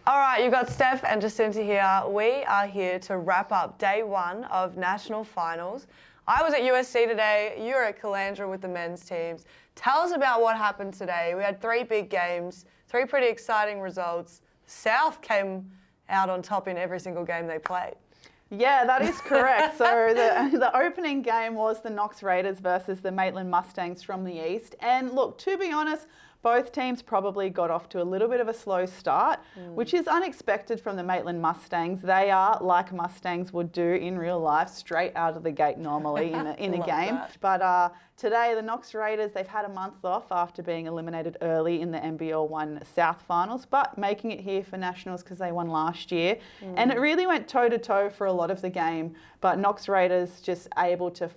All right, you've got Steph and Jacinta here. We are here to wrap up day one of national finals. I was at USC today. You're at Calandra with the men's teams. Tell us about what happened today. We had three big games, three pretty exciting results. South came out on top in every single game they played. Yeah, that is correct. So the opening game was the Knox Raiders versus the Maitland Mustangs from the East. And look, to be honest, both teams probably got off to a little bit of a slow start, which is unexpected from the Maitland Mustangs. They are, like Mustangs would do in real life, straight out of the gate normally in a game. That. But today, the Knox Raiders, they've had a month off after being eliminated early in the NBL1 South finals, but making it here for Nationals because they won last year. And it really went toe-to-toe for a lot of the game, but Knox Raiders just able to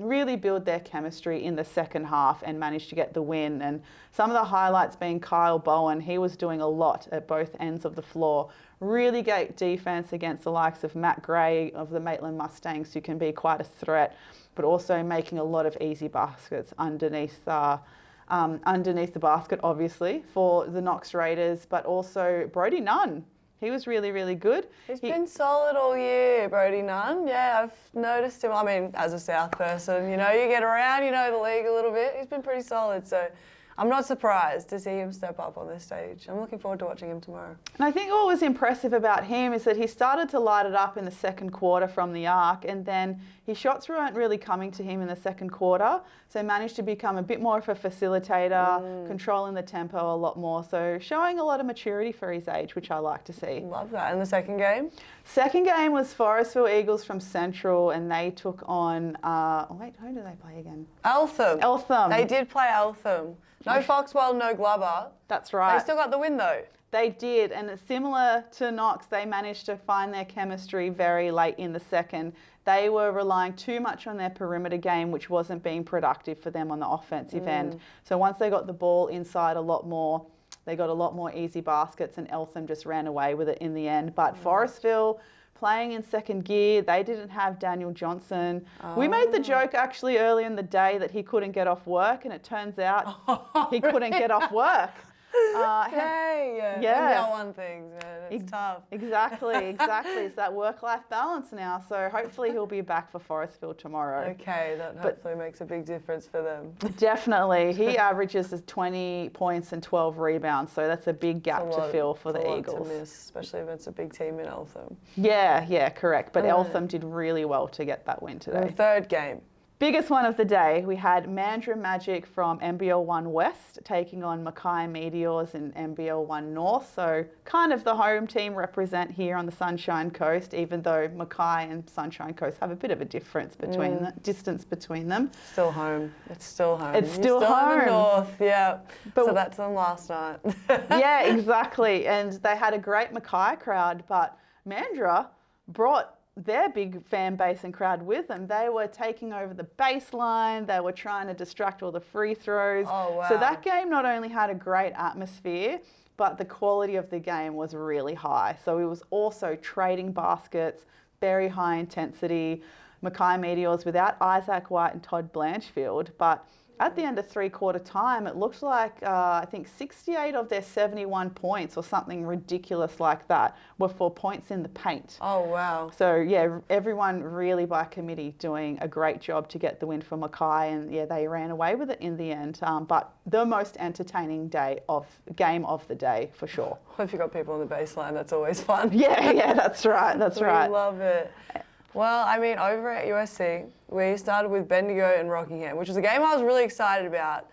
really build their chemistry in the second half and managed to get the win. And some of the highlights being Kyle Bowen. He was doing a lot at both ends of the floor. Really great defense against the likes of Matt Gray of the Maitland Mustangs, who can be quite a threat, but also making a lot of easy baskets underneath the basket, obviously, for the Knox Raiders, but also Brody Nunn. He was really, really good. He's been solid all year, Brody Nunn. Yeah, I've noticed him. I mean, as a South person, you know, you get around, you know the league a little bit. He's been pretty solid, so I'm not surprised to see him step up on this stage. I'm looking forward to watching him tomorrow. And I think what was impressive about him is that he started to light it up in the second quarter from the arc, and then his shots weren't really coming to him in the second quarter, so managed to become a bit more of a facilitator, controlling the tempo a lot more, so showing a lot of maturity for his age, which I like to see. Love that. And the second game? Second game was Forestville Eagles from Central, and they took on, who did they play again? Eltham. Eltham. They did play Eltham. No Foxwell, no Glover. That's right. They still got the win though. They did, and it's similar to Knox. They managed to find their chemistry very late in the second. They were relying too much on their perimeter game, which wasn't being productive for them on the offensive end. So once they got the ball inside a lot more, they got a lot more easy baskets, and Eltham just ran away with it in the end. But Forestville, playing in second gear, they didn't have Daniel Johnson. We made the joke actually early in the day that he couldn't get off work, and it turns out he couldn't get off work. Yeah. NBL1 things, man. It's tough. Exactly. It's that work-life balance now. So hopefully he'll be back for Forestville tomorrow. Okay, that hopefully makes a big difference for them. Definitely. He averages 20 points and 12 rebounds, so that's a big gap to fill for the Eagles. To miss, especially if it's a big team in Eltham. Yeah, correct. But Eltham did really well to get that win today. The third game. Biggest one of the day, we had Mandurah Magic from NBL1 West taking on Mackay Meteors in NBL1 North. So kind of the home team represent here on the Sunshine Coast, even though Mackay and Sunshine Coast have a bit of a difference between the distance between them. Still home. It's still home. It's still home. In the north, yeah. But so that's on last night. Yeah, exactly. And they had a great Mackay crowd, but Mandurah brought their big fan base and crowd with them. They were taking over the baseline. They were trying to distract all the free throws. Oh, wow. So that game not only had a great atmosphere, but the quality of the game was really high. So it was also trading baskets, very high intensity. Mackay Meteors without Isaac White and Todd Blanchfield, but at the end of three-quarter time, it looked like, I think 68 of their 71 points or something ridiculous like that were for points in the paint. Oh, wow. So, yeah, everyone really by committee doing a great job to get the win for Mackay, and, yeah, they ran away with it in the end. But the most entertaining game of the day, for sure. If you've got people on the baseline, that's always fun. Yeah, that's right. I love it. Well, I mean, over at USC, we started with Bendigo and Rockingham, which was a game I was really excited about,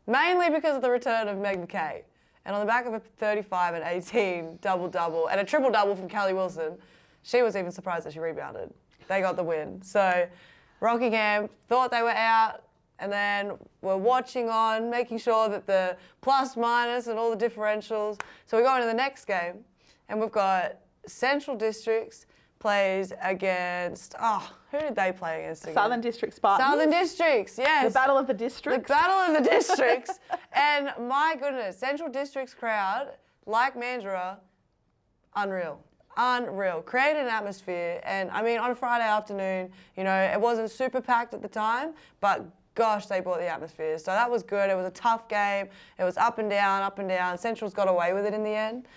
mainly because of the return of Meg McKay. And on the back of a 35 and 18 double-double and a triple-double from Callie Wilson, she was even surprised that she rebounded. They got the win. So Rockingham thought they were out, and then we're watching on, making sure that the plus, minus, and all the differentials. So we go into the next game, and we've got Central Districts plays against, who did they play against again? Southern District Spartans. Southern Districts, yes. The Battle of the Districts. The Battle of the Districts. And my goodness, Central Districts crowd, like Mandurah, unreal. Created an atmosphere. And I mean, on a Friday afternoon, you know, it wasn't super packed at the time, but gosh, they brought the atmosphere. So that was good. It was a tough game. It was up and down, up and down. Central's got away with it in the end.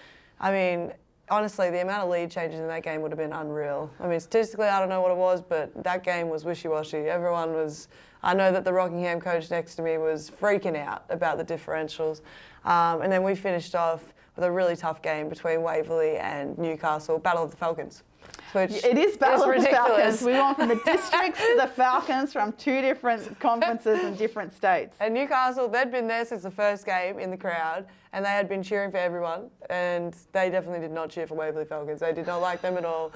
I mean, honestly, the amount of lead changes in that game would have been unreal. I mean, statistically, I don't know what it was, but that game was wishy-washy. Everyone was... I know that the Rockingham coach next to me was freaking out about the differentials. And then we finished off with a really tough game between Waverley and Newcastle, Battle of the Falcons. Which it is Battle of the ridiculous. Falcons. We went from the districts to the Falcons from 2 different conferences in different states. And Newcastle, they'd been there since the first game in the crowd, and they had been cheering for everyone, and they definitely did not cheer for Waverley Falcons. They did not like them at all.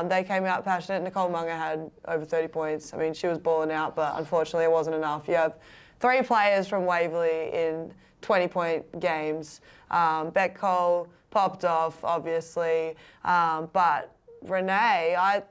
They came out passionate. Nicole Munger had over 30 points. I mean, she was balling out, but unfortunately it wasn't enough. You have 3 players from Waverley in 20-point games. Beck Cole popped off, obviously, but Renee, I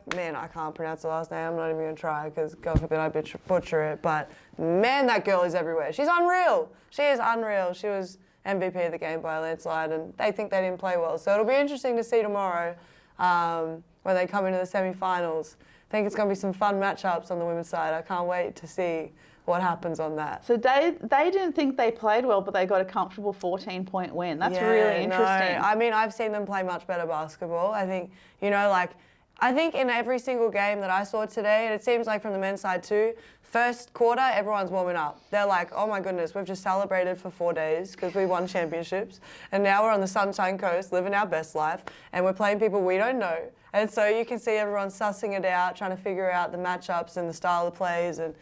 can't pronounce the last name. I'm not even going to try because God forbid I butcher it. But man, that girl is everywhere. She's unreal. She is unreal. She was MVP of the game by a landslide, and they think they didn't play well. So it'll be interesting to see tomorrow when they come into the semi-finals. I think it's going to be some fun matchups on the women's side. I can't wait to see what happens on that. So they didn't think they played well, but they got a comfortable 14-point win. That's really interesting. No. I mean, I've seen them play much better basketball. I think, I think in every single game that I saw today, and it seems like from the men's side too, first quarter, everyone's warming up. They're like, oh my goodness, we've just celebrated for 4 days because we won championships. And now we're on the Sunshine Coast living our best life and we're playing people we don't know. And so you can see everyone sussing it out, trying to figure out the matchups and the style of plays. And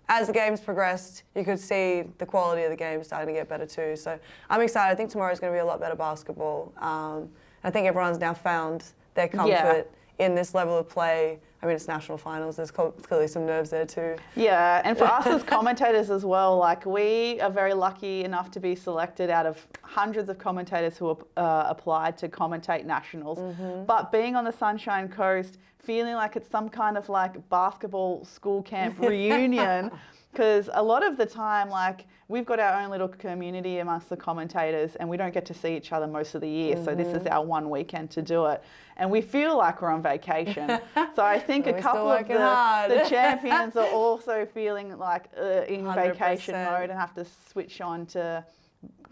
as the games progressed, you could see the quality of the game starting to get better too. So I'm excited. I think tomorrow's going to be a lot better basketball. I think everyone's now found their comfort in this level of play. I mean, it's national finals. There's clearly some nerves there too. Yeah, and for us as commentators as well, like we are very lucky enough to be selected out of hundreds of commentators who applied to commentate nationals. But being on the Sunshine Coast, feeling like it's some kind of like basketball school camp reunion, because a lot of the time, like we've got our own little community amongst the commentators and we don't get to see each other most of the year. So this is our one weekend to do it. And we feel like we're on vacation. So I think a couple of the champions are also feeling like in 100%. Vacation mode and have to switch on to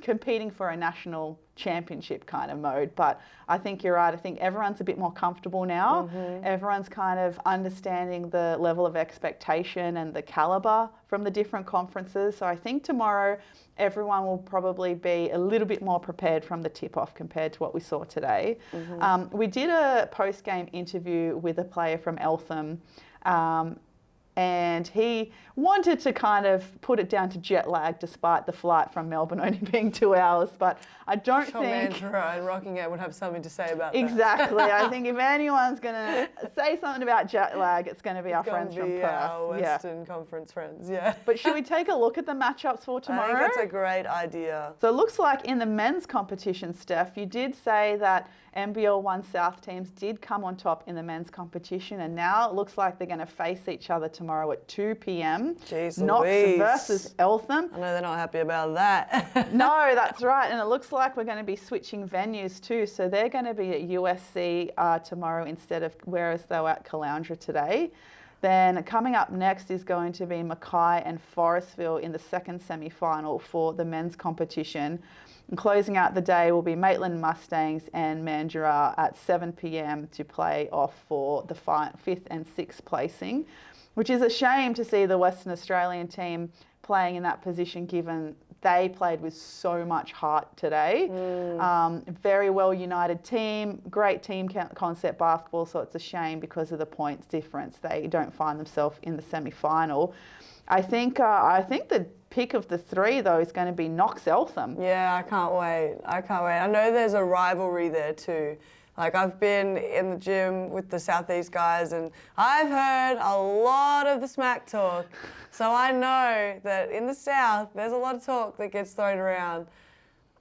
competing for a national championship kind of mode. But I think you're right. I think everyone's a bit more comfortable now. Everyone's kind of understanding the level of expectation and the caliber from the different conferences. So I think tomorrow everyone will probably be a little bit more prepared from the tip-off compared to what we saw today. We did a post-game interview with a player from Eltham, and he wanted to kind of put it down to jet lag despite the flight from Melbourne only being 2 hours, but I don't think... Mantra and Rockingham would have something to say about that. Exactly. I think if anyone's going to say something about jet lag, it's going to be our friends from Perth. Our Western Conference friends, But should we take a look at the matchups for tomorrow? I think that's a great idea. So it looks like in the men's competition, Steph, you did say that NBL1 South teams did come on top in the men's competition, and now it looks like they're going to face each other tomorrow at 2 p.m. Jeez Knox Louise. versus Eltham. I know they're not happy about that. No, that's right. And it looks like we're going to be switching venues too. So they're going to be at USC tomorrow instead of whereas they were at Caloundra today. Then coming up next is going to be Mackay and Forestville in the second semi-final for the men's competition. And closing out the day will be Maitland Mustangs and Mandurah at 7 p.m. to play off for the 5th and 6th placing, which is a shame to see the Western Australian team playing in that position given they played with so much heart today. Very well united team, great team concept basketball, so it's a shame because of the points difference. They don't find themselves in the semi-final. I think the pick of the 3 though is going to be Knox Eltham. Yeah, I can't wait. I know there's a rivalry there too. Like I've been in the gym with the Southeast guys and I've heard a lot of the smack talk. So I know that in the South, there's a lot of talk that gets thrown around.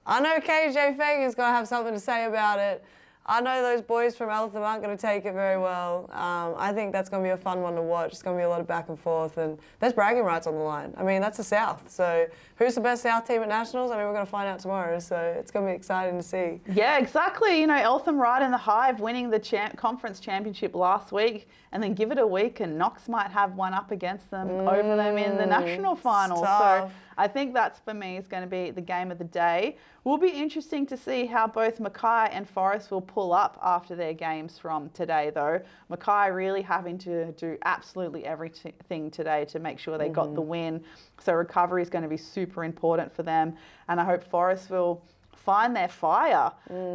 I know KJ Feng is going to have something to say about it. I know those boys from Eltham aren't going to take it very well. I think that's going to be a fun one to watch. It's going to be a lot of back and forth, and there's bragging rights on the line. I mean, that's the South. So who's the best South team at Nationals? I mean, we're going to find out tomorrow, so it's going to be exciting to see. Yeah, exactly. You know, Eltham right in the hive, winning the conference championship last week, and then give it a week and Knox might have one up against them over them in the national final. So I think that's, for me, is going to be the game of the day. Will be interesting to see how both Mackay and Forest will pull up after their games from today, though. Mackay really having to do absolutely everything today to make sure they got the win. So recovery is going to be super important for them. And I hope Forest will find their fire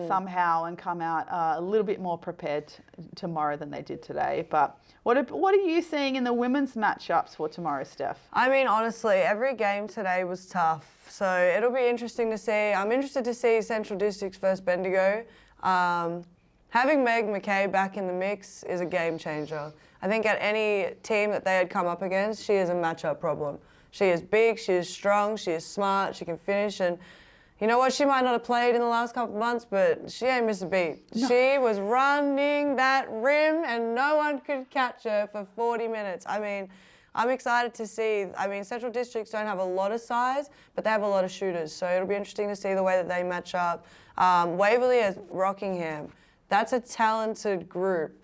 somehow and come out a little bit more prepared tomorrow than they did today. But what are you seeing in the women's matchups for tomorrow, Steph? I mean, honestly, every game today was tough. So it'll be interesting to see. I'm interested to see Central Districts versus Bendigo. Having Meg McKay back in the mix is a game changer. I think at any team that they had come up against, she is a matchup problem. She is big, she is strong, she is smart, she can finish, and you know what? She might not have played in the last couple of months, but she ain't missed a beat. No. She was running that rim and no one could catch her for 40 minutes. I mean, I'm excited to see. I mean, Central Districts don't have a lot of size, but they have a lot of shooters. So it'll be interesting to see the way that they match up. Waverley as Rockingham. That's a talented group.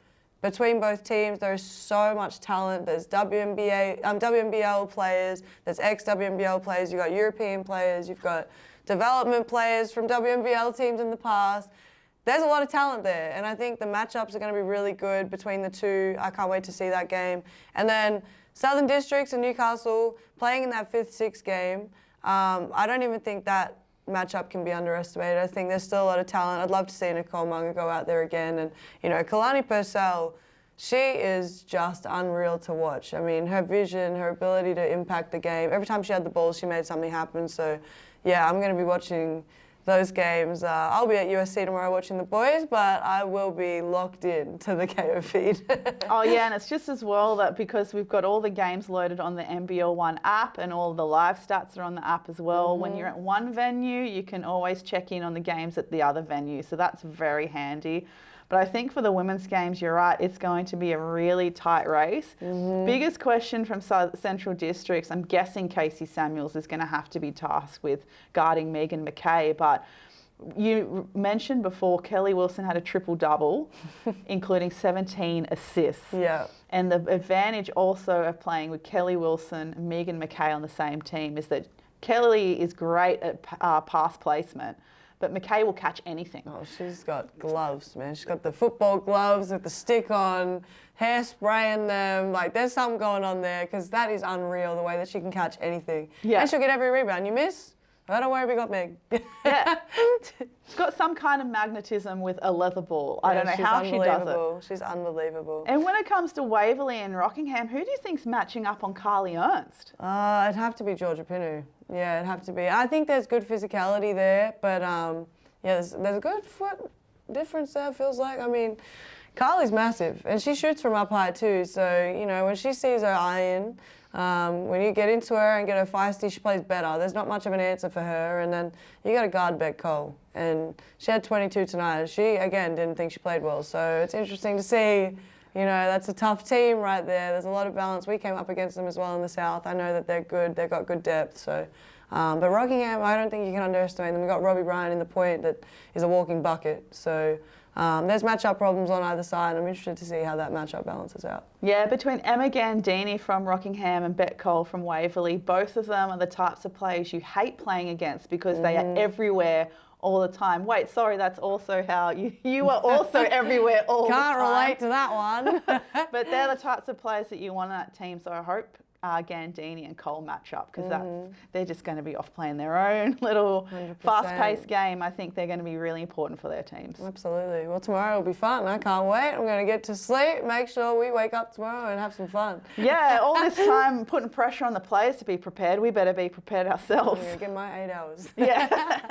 Between both teams, there is so much talent. There's WNBL players, there's ex-WNBL players, you've got European players, you've got development players from WNBL teams in the past. There's a lot of talent there, and I think the matchups are going to be really good between the two. I can't wait to see that game. And then Southern Districts and Newcastle playing in that 5th, 6th game. I don't even think that matchup can be underestimated. I think there's still a lot of talent. I'd love to see Nicole Munger go out there again. And, you know, Kalani Purcell, she is just unreal to watch. I mean, her vision, her ability to impact the game. Every time she had the ball, she made something happen. So, yeah, I'm going to be watching those games. I'll be at USC tomorrow watching the boys, but I will be locked in to the KO feed. Oh, yeah, and it's just as well that because we've got all the games loaded on the NBL1 app and all the live stats are on the app as well. When you're at one venue, you can always check in on the games at the other venue. So that's very handy. But I think for the women's games, you're right, it's going to be a really tight race. Biggest question from Central Districts, I'm guessing Casey Samuels is going to have to be tasked with guarding Megan McKay. But you mentioned before Kelly Wilson had a triple-double, including 17 assists. Yeah. And the advantage also of playing with Kelly Wilson and Megan McKay on the same team is that Kelly is great at pass placement, but McKay will catch anything. Oh, she's got gloves, man. She's got the football gloves with the stick on, hairspray in them. Like, there's something going on there because that is unreal, the way that she can catch anything. Yeah. And she'll get every rebound. You miss? I don't worry, we got Meg. Yeah. She's got some kind of magnetism with a leather ball. I don't know how she does it. She's unbelievable. And when it comes to Waverley and Rockingham, who do you think's matching up on Carly Ernst? It'd have to be Georgia Pinu. Yeah, it'd have to be. I think there's good physicality there, but yeah, there's a good foot difference there, feels like. I mean, Carly's massive, and she shoots from up high too, so, you know, when she sees her iron, when you get into her and get her feisty, she plays better. There's not much of an answer for her, and then you got to guard Beck Cole, and she had 22 tonight. She, again, didn't think she played well, so it's interesting to see. You know, that's a tough team right there. There's a lot of balance. We came up against them as well in the South. I know that they're good. They've got good depth. So, but Rockingham, I don't think you can underestimate them. We've got Robbie Bryant in the point that is a walking bucket. So there's matchup problems on either side. I'm interested to see how that matchup balances out. Yeah, between Emma Gandini from Rockingham and Bet Cole from Waverley, both of them are the types of players you hate playing against because they are everywhere all the time. Wait, sorry, that's also how you are also everywhere all the time. Can't relate to that one. But they're the types of players that you want on that team. So I hope Gandini and Cole match up because they're just going to be off playing their own little 100%. fast-paced game. I think they're going to be really important for their teams. Absolutely. Well, tomorrow will be fun. I can't wait. I'm going to get to sleep, make sure we wake up tomorrow and have some fun. Yeah, all this time putting pressure on the players to be prepared. We better be prepared ourselves. I'm going to get my 8 hours. Yeah.